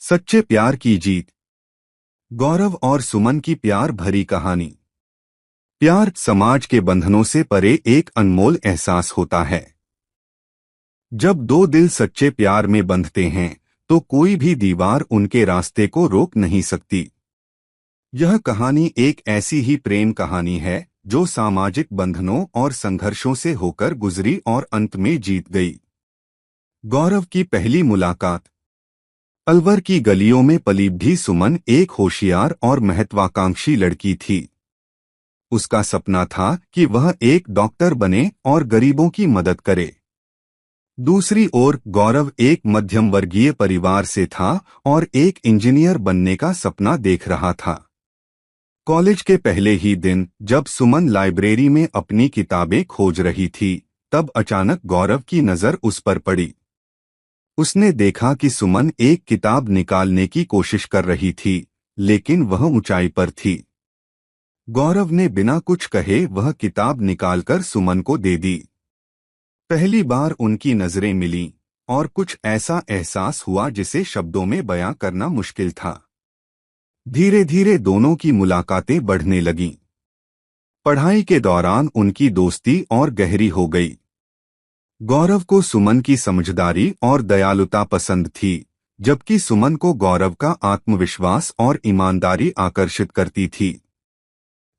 सच्चे प्यार की जीत। गौरव और सुमन की प्यार भरी कहानी। प्यार समाज के बंधनों से परे एक अनमोल एहसास होता है। जब दो दिल सच्चे प्यार में बंधते हैं तो कोई भी दीवार उनके रास्ते को रोक नहीं सकती। यह कहानी एक ऐसी ही प्रेम कहानी है जो सामाजिक बंधनों और संघर्षों से होकर गुजरी और अंत में जीत गई। गौरव की पहली मुलाकात। अलवर की गलियों में पली भी सुमन एक होशियार और महत्वाकांक्षी लड़की थी। उसका सपना था कि वह एक डॉक्टर बने और गरीबों की मदद करे। दूसरी ओर गौरव एक मध्यम वर्गीय परिवार से था और एक इंजीनियर बनने का सपना देख रहा था। कॉलेज के पहले ही दिन जब सुमन लाइब्रेरी में अपनी किताबें खोज रही थी, तब अचानक गौरव की नज़र उस पर पड़ी। उसने देखा कि सुमन एक किताब निकालने की कोशिश कर रही थी, लेकिन वह ऊंचाई पर थी। गौरव ने बिना कुछ कहे वह किताब निकालकर सुमन को दे दी। पहली बार उनकी नजरें मिलीं और कुछ ऐसा एहसास हुआ जिसे शब्दों में बयां करना मुश्किल था। धीरे धीरे दोनों की मुलाकातें बढ़ने लगीं। पढ़ाई के दौरान उनकी दोस्ती और गहरी हो गई। गौरव को सुमन की समझदारी और दयालुता पसंद थी, जबकि सुमन को गौरव का आत्मविश्वास और ईमानदारी आकर्षित करती थी।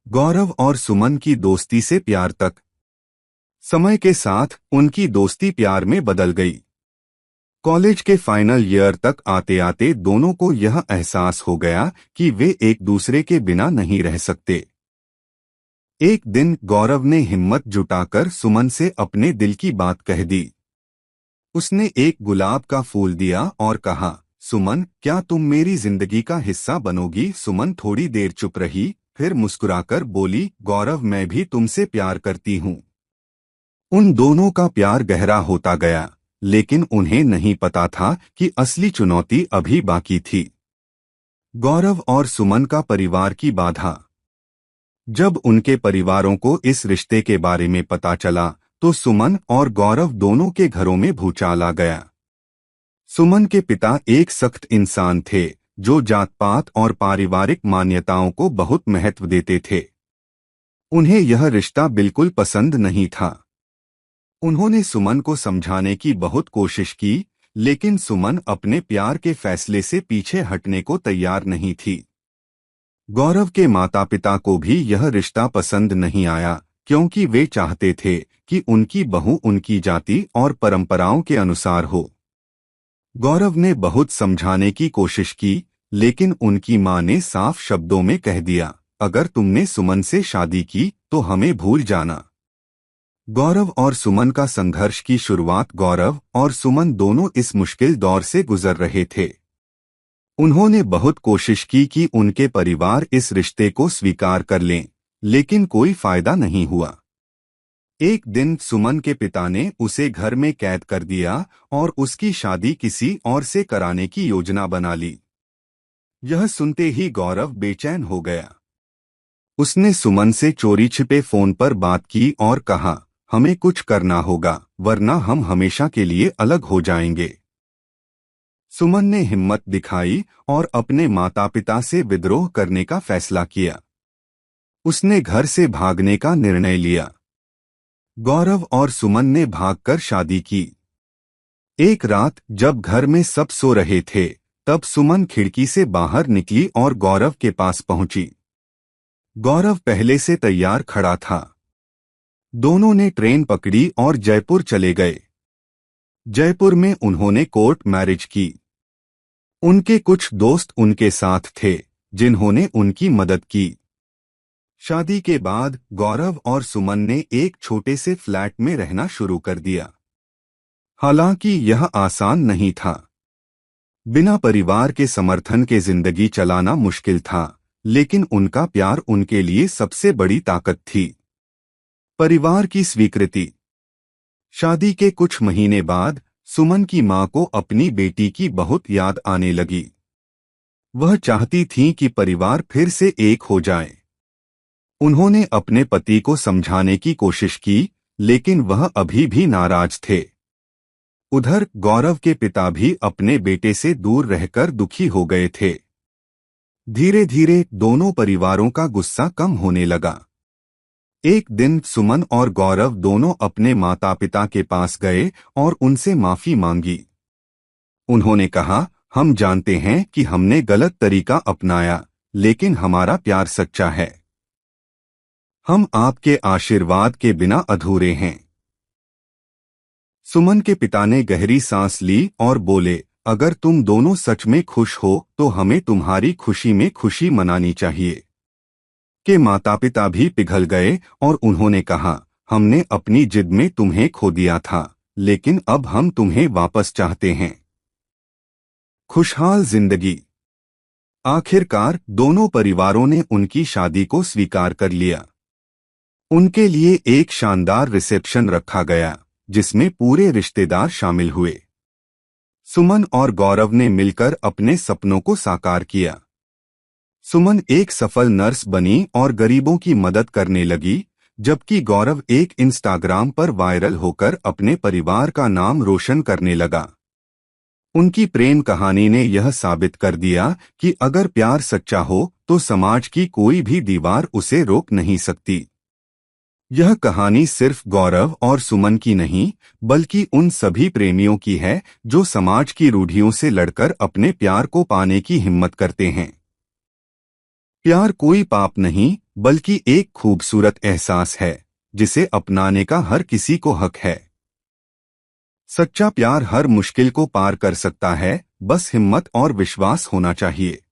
गौरव और सुमन की दोस्ती से प्यार तक। समय के साथ उनकी दोस्ती प्यार में बदल गई। कॉलेज के फाइनल ईयर तक आते आते दोनों को यह एहसास हो गया कि वे एक दूसरे के बिना नहीं रह सकते। एक दिन गौरव ने हिम्मत जुटाकर सुमन से अपने दिल की बात कह दी। उसने एक गुलाब का फूल दिया और कहा, सुमन, क्या तुम मेरी जिंदगी का हिस्सा बनोगी? सुमन थोड़ी देर चुप रही, फिर मुस्कुराकर बोली, गौरव, मैं भी तुमसे प्यार करती हूँ। उन दोनों का प्यार गहरा होता गया, लेकिन उन्हें नहीं पता था कि असली चुनौती अभी बाकी थी। गौरव और सुमन का परिवार की बाधा। जब उनके परिवारों को इस रिश्ते के बारे में पता चला तो सुमन और गौरव दोनों के घरों में भूचाल आ गया। सुमन के पिता एक सख्त इंसान थे जो जात पात और पारिवारिक मान्यताओं को बहुत महत्व देते थे। उन्हें यह रिश्ता बिल्कुल पसंद नहीं था। उन्होंने सुमन को समझाने की बहुत कोशिश की, लेकिन सुमन अपने प्यार के फैसले से पीछे हटने को तैयार नहीं थी। गौरव के माता पिता को भी यह रिश्ता पसंद नहीं आया, क्योंकि वे चाहते थे कि उनकी बहू उनकी जाति और परंपराओं के अनुसार हो। गौरव ने बहुत समझाने की कोशिश की, लेकिन उनकी मां ने साफ शब्दों में कह दिया, अगर तुमने सुमन से शादी की तो हमें भूल जाना। गौरव और सुमन का संघर्ष की शुरुआत। गौरव और सुमन दोनों इस मुश्किल दौर से गुजर रहे थे। उन्होंने बहुत कोशिश की कि उनके परिवार इस रिश्ते को स्वीकार कर लें, लेकिन कोई फायदा नहीं हुआ। एक दिन सुमन के पिता ने उसे घर में कैद कर दिया और उसकी शादी किसी और से कराने की योजना बना ली। यह सुनते ही गौरव बेचैन हो गया। उसने सुमन से चोरी छिपे फोन पर बात की और कहा, हमें कुछ करना होगा, वरना हम हमेशा के लिए अलग हो जाएंगे। सुमन ने हिम्मत दिखाई और अपने माता पिता से विद्रोह करने का फैसला किया। उसने घर से भागने का निर्णय लिया। गौरव और सुमन ने भागकर शादी की। एक रात जब घर में सब सो रहे थे, तब सुमन खिड़की से बाहर निकली और गौरव के पास पहुंची। गौरव पहले से तैयार खड़ा था। दोनों ने ट्रेन पकड़ी और जयपुर चले गए। जयपुर में उन्होंने कोर्ट मैरिज की। उनके कुछ दोस्त उनके साथ थे जिन्होंने उनकी मदद की। शादी के बाद गौरव और सुमन ने एक छोटे से फ्लैट में रहना शुरू कर दिया। हालांकि यह आसान नहीं था। बिना परिवार के समर्थन के जिंदगी चलाना मुश्किल था, लेकिन उनका प्यार उनके लिए सबसे बड़ी ताकत थी। परिवार की स्वीकृति। शादी के कुछ महीने बाद सुमन की मां को अपनी बेटी की बहुत याद आने लगी। वह चाहती थीं कि परिवार फिर से एक हो जाए। उन्होंने अपने पति को समझाने की कोशिश की, लेकिन वह अभी भी नाराज थे। उधर गौरव के पिता भी अपने बेटे से दूर रहकर दुखी हो गए थे। धीरे धीरे दोनों परिवारों का गुस्सा कम होने लगा। एक दिन सुमन और गौरव दोनों अपने माता पिता के पास गए और उनसे माफी मांगी। उन्होंने कहा, हम जानते हैं कि हमने गलत तरीका अपनाया, लेकिन हमारा प्यार सच्चा है। हम आपके आशीर्वाद के बिना अधूरे हैं। सुमन के पिता ने गहरी सांस ली और बोले, अगर तुम दोनों सच में खुश हो तो हमें तुम्हारी खुशी में खुशी मनानी चाहिए। के माता पिता भी पिघल गए और उन्होंने कहा, हमने अपनी जिद में तुम्हें खो दिया था, लेकिन अब हम तुम्हें वापस चाहते हैं। खुशहाल जिंदगी। आखिरकार दोनों परिवारों ने उनकी शादी को स्वीकार कर लिया। उनके लिए एक शानदार रिसेप्शन रखा गया, जिसमें पूरे रिश्तेदार शामिल हुए। सुमन और गौरव ने मिलकर अपने सपनों को साकार किया। सुमन एक सफल नर्स बनी और गरीबों की मदद करने लगी, जबकि गौरव एक इंस्टाग्राम पर वायरल होकर अपने परिवार का नाम रोशन करने लगा। उनकी प्रेम कहानी ने यह साबित कर दिया कि अगर प्यार सच्चा हो तो समाज की कोई भी दीवार उसे रोक नहीं सकती। यह कहानी सिर्फ गौरव और सुमन की नहीं, बल्कि उन सभी प्रेमियों की है जो समाज की रूढ़ियों से लड़कर अपने प्यार को पाने की हिम्मत करते हैं। प्यार कोई पाप नहीं, बल्कि एक खूबसूरत एहसास है, जिसे अपनाने का हर किसी को हक है। सच्चा प्यार हर मुश्किल को पार कर सकता है, बस हिम्मत और विश्वास होना चाहिए।